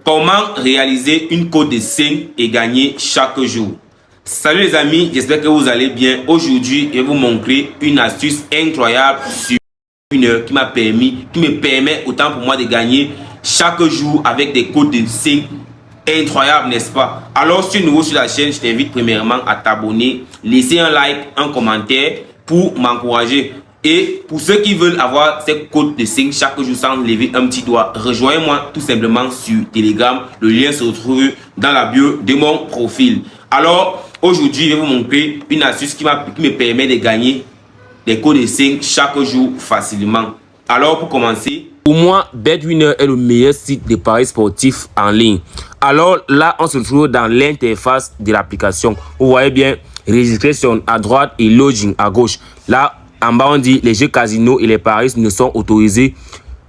Comment réaliser une cote de 5 et gagner chaque jour? Salut les amis, j'espère que vous allez bien. Aujourd'hui, je vais vous montrer une astuce incroyable sur une heure qui me permet autant pour moi de gagner chaque jour avec des cotes de 5 incroyables, n'est-ce pas? Alors, si tu es nouveau sur la chaîne, je t'invite premièrement à t'abonner, laisser un like, un commentaire pour m'encourager. Et pour ceux qui veulent avoir cette cote de 5 chaque jour sans lever un petit doigt, rejoignez-moi tout simplement sur Telegram. Le lien se retrouve dans la bio de mon profil. Alors, aujourd'hui, je vais vous montrer une astuce qui me permet de gagner des cotes de 5 chaque jour facilement. Alors, pour commencer, pour moi, BetWinner est le meilleur site de paris sportifs en ligne. Alors là, on se trouve dans l'interface de l'application. Vous voyez bien, registration à droite et login à gauche. Là, en bas, on dit les jeux casino et les paris ne sont autorisés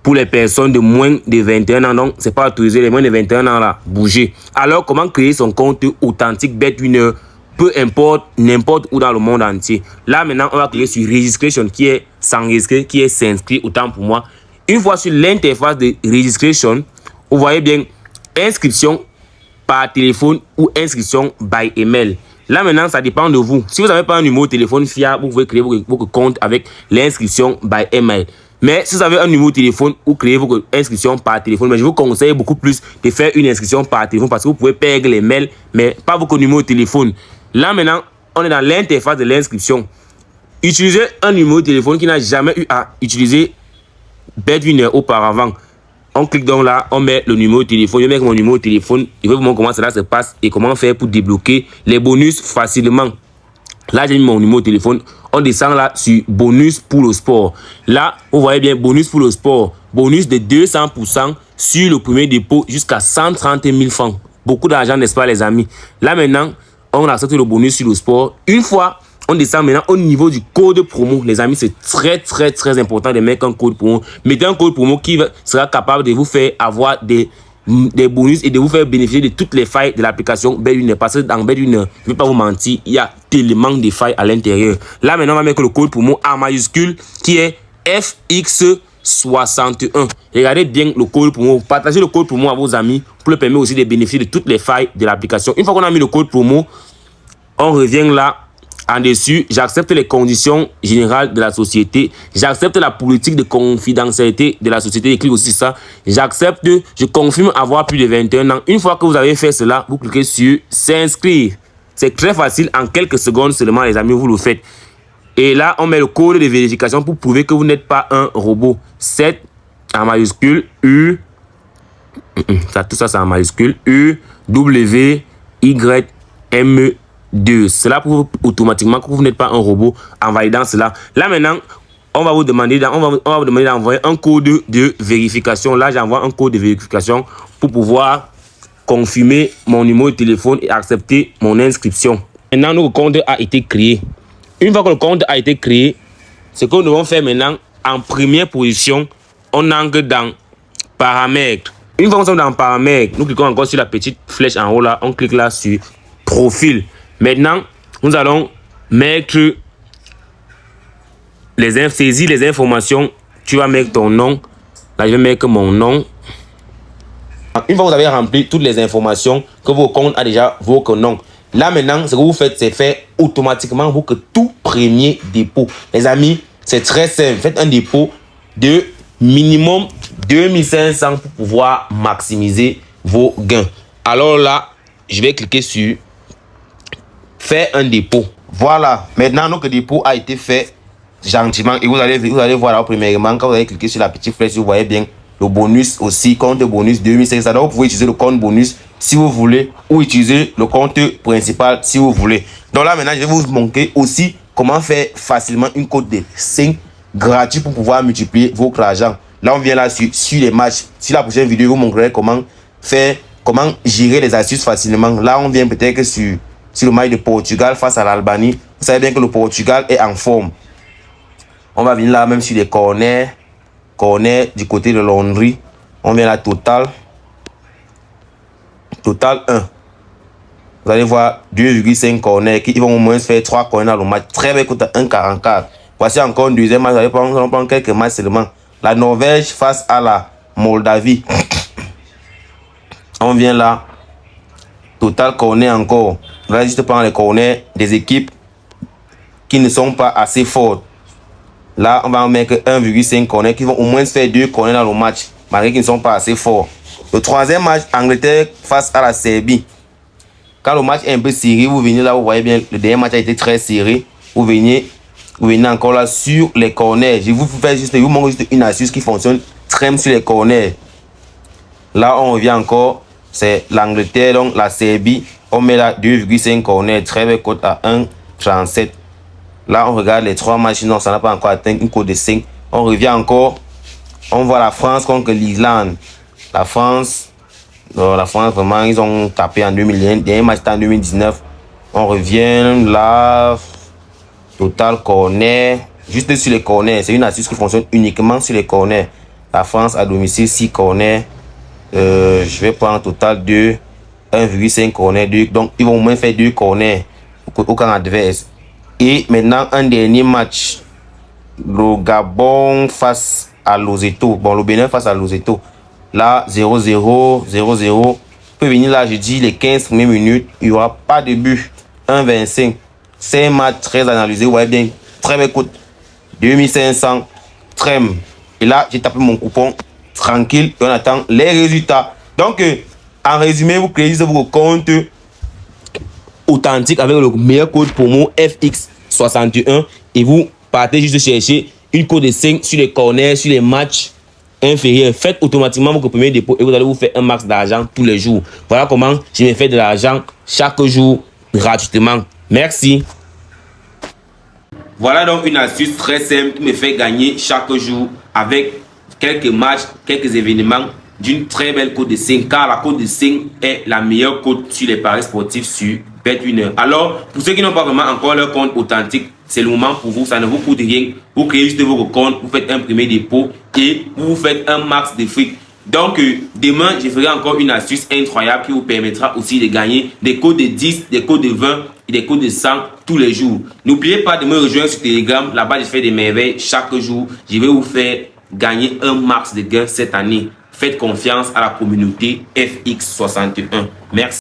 pour les personnes de moins de 21 ans. Donc, c'est pas autorisé. Les moins de 21 ans là, bougez. Alors, comment créer son compte authentique BetWinner, peu importe, n'importe où dans le monde entier. Là, maintenant, on va cliquer sur registration qui est s'enregistrer, qui est s'inscrire, autant pour moi. Une fois sur l'interface de registration, vous voyez bien inscription par téléphone ou inscription by email. Là maintenant, ça dépend de vous. Si vous n'avez pas un numéro de téléphone fiable, vous pouvez créer votre compte avec l'inscription by email. Mais si vous avez un numéro de téléphone ou créer votre inscription par téléphone, mais je vous conseille beaucoup plus de faire une inscription par téléphone parce que vous pouvez perdre les mails, mais pas votre numéro de téléphone. Là maintenant, on est dans l'interface de l'inscription. Utilisez un numéro de téléphone qui n'a jamais eu à utiliser BetWinner auparavant. On clique donc là, on met le numéro de téléphone. Je vais mettre mon numéro de téléphone. Je vais vous montrer comment cela se passe et comment faire pour débloquer les bonus facilement. Là, j'ai mis mon numéro de téléphone. On descend là sur bonus pour le sport. Là, vous voyez bien bonus pour le sport. Bonus de 200% sur le premier dépôt jusqu'à 130 000 francs. Beaucoup d'argent, n'est-ce pas les amis? Là maintenant, on accepte le bonus sur le sport. Une fois, on descend maintenant au niveau du code promo. Les amis, c'est très important de mettre un code promo. Mettez un code promo qui sera capable de vous faire avoir des bonus et de vous faire bénéficier de toutes les failles de l'application BetWinner. Parce que dans BetWinner, je ne vais pas vous mentir, il y a tellement de failles à l'intérieur. Là, maintenant, on va mettre le code promo en majuscule qui est FX61. Regardez bien le code promo. Partagez le code promo à vos amis pour le permettre aussi de bénéficier de toutes les failles de l'application. Une fois qu'on a mis le code promo, on revient là. En dessus, j'accepte les conditions générales de la société. J'accepte la politique de confidentialité de la société. Je clique aussi ça. J'accepte, je confirme avoir plus de 21 ans. Une fois que vous avez fait cela, vous cliquez sur s'inscrire. C'est très facile. En quelques secondes seulement, les amis, vous le faites. Et là, on met le code de vérification pour prouver que vous n'êtes pas un robot. 7 en majuscule, U. Tout ça, c'est en majuscule. U, W, Y, M, 2. Cela prouve automatiquement que vous n'êtes pas un robot en validant cela. Là maintenant, on va vous demander d'envoyer un code de vérification. Là, j'envoie un code de vérification pour pouvoir confirmer mon numéro de téléphone et accepter mon inscription. Maintenant, notre compte a été créé. Une fois que le compte a été créé, ce que nous devons faire maintenant, en première position, on entre dans paramètres. Une fois que nous sommes dans paramètres, nous cliquons encore sur la petite flèche en haut là, on clique là sur profil. Maintenant, nous allons mettre saisir les informations. Tu vas mettre ton nom. Là, je vais mettre mon nom. Une fois que vous avez rempli toutes les informations, que votre compte a déjà votre nom. Là, maintenant, ce que vous faites, c'est faire automatiquement votre tout premier dépôt. Les amis, c'est très simple. Faites un dépôt de minimum 2500 pour pouvoir maximiser vos gains. Alors là, je vais cliquer sur faire un dépôt. Voilà, maintenant notre dépôt a été fait gentiment et vous allez voir là premièrement quand vous allez cliquer sur la petite flèche, vous voyez bien le bonus aussi, compte bonus 2500. Donc vous pouvez utiliser le compte bonus si vous voulez ou utiliser le compte principal si vous voulez. Donc là maintenant je vais vous montrer aussi comment faire facilement une cote de 5 gratuit pour pouvoir multiplier votre argent. Là on vient là sur les matchs. Sur la prochaine vidéo je vous montrerai comment gérer les astuces facilement. Là on vient peut-être que sur le match de Portugal face à l'Albanie. Vous savez bien que le Portugal est en forme. On va venir là même sur les corners du côté de Londres. On vient là total 1. Vous allez voir 2,5 corners qui vont au moins faire 3 corners dans le match. Très bien, coûte 1,44. Voici encore un deuxième match. Vous allez prendre quelques matchs seulement. La Norvège face à la Moldavie. On vient là. Total corner encore. On va juste prendre les corners des équipes qui ne sont pas assez fortes. Là, on va mettre 1,5 corners qui vont au moins faire 2 corners dans le match, malgré qu'ils ne sont pas assez forts. Le troisième match, Angleterre face à la Serbie. Quand le match est un peu serré, vous venez là, vous voyez bien, le dernier match a été très serré. Vous venez encore là sur les corners. Je vous montre juste une astuce qui fonctionne très bien sur les corners. Là, on revient encore, c'est l'Angleterre, donc la Serbie. On met là 2,5 corners, très belle cote à 1,37. Là, on regarde les 3 matchs, non, ça n'a pas encore atteint une cote de 5. On revient encore, on voit la France contre l'Islande. La France, vraiment, ils ont tapé en 2001. Dernier match en 2019. On revient là, total corner, juste sur les corners. C'est une astuce qui fonctionne uniquement sur les corners. La France à domicile, 6 corners. Je vais prendre un total de 1,5 corner. Donc, ils vont au moins faire 2 corners au camp adverse. Et maintenant, un dernier match. Le Gabon face à Loseto. Bon, le Bénin face à Loseto. Là, 0-0, 0-0. Peut venir là, je dis, les 15 premières minutes, il n'y aura pas de but. 1,25. C'est un match très analysé. Vous voyez bien, très belle cote. 2500. Trem. Et là, j'ai tapé mon coupon. Tranquille. Et on attend les résultats. Donc, en résumé, vous créez vos comptes authentiques avec le meilleur code promo FX61. Et vous partez juste chercher une cote de 5 sur les corners, sur les matchs inférieurs. Faites automatiquement votre premier dépôt et vous allez vous faire un max d'argent tous les jours. Voilà comment je me fais de l'argent chaque jour gratuitement. Merci. Voilà donc une astuce très simple qui me fait gagner chaque jour avec quelques matchs, quelques événements d'une très belle cote de 5, car la cote de 5 est la meilleure cote sur les paris sportifs sur Bet-Winner. Alors, pour ceux qui n'ont pas vraiment encore leur compte authentique, c'est le moment pour vous, ça ne vous coûte rien. Vous créez juste votre compte, vous faites un premier dépôt et vous faites un max de fric. Donc, demain, je ferai encore une astuce incroyable qui vous permettra aussi de gagner des codes de 10, des codes de 20 et des codes de 100 tous les jours. N'oubliez pas de me rejoindre sur Telegram. Là-bas, je fais des merveilles chaque jour. Je vais vous faire gagner un max de gains cette année. Faites confiance à la communauté FX61. Merci.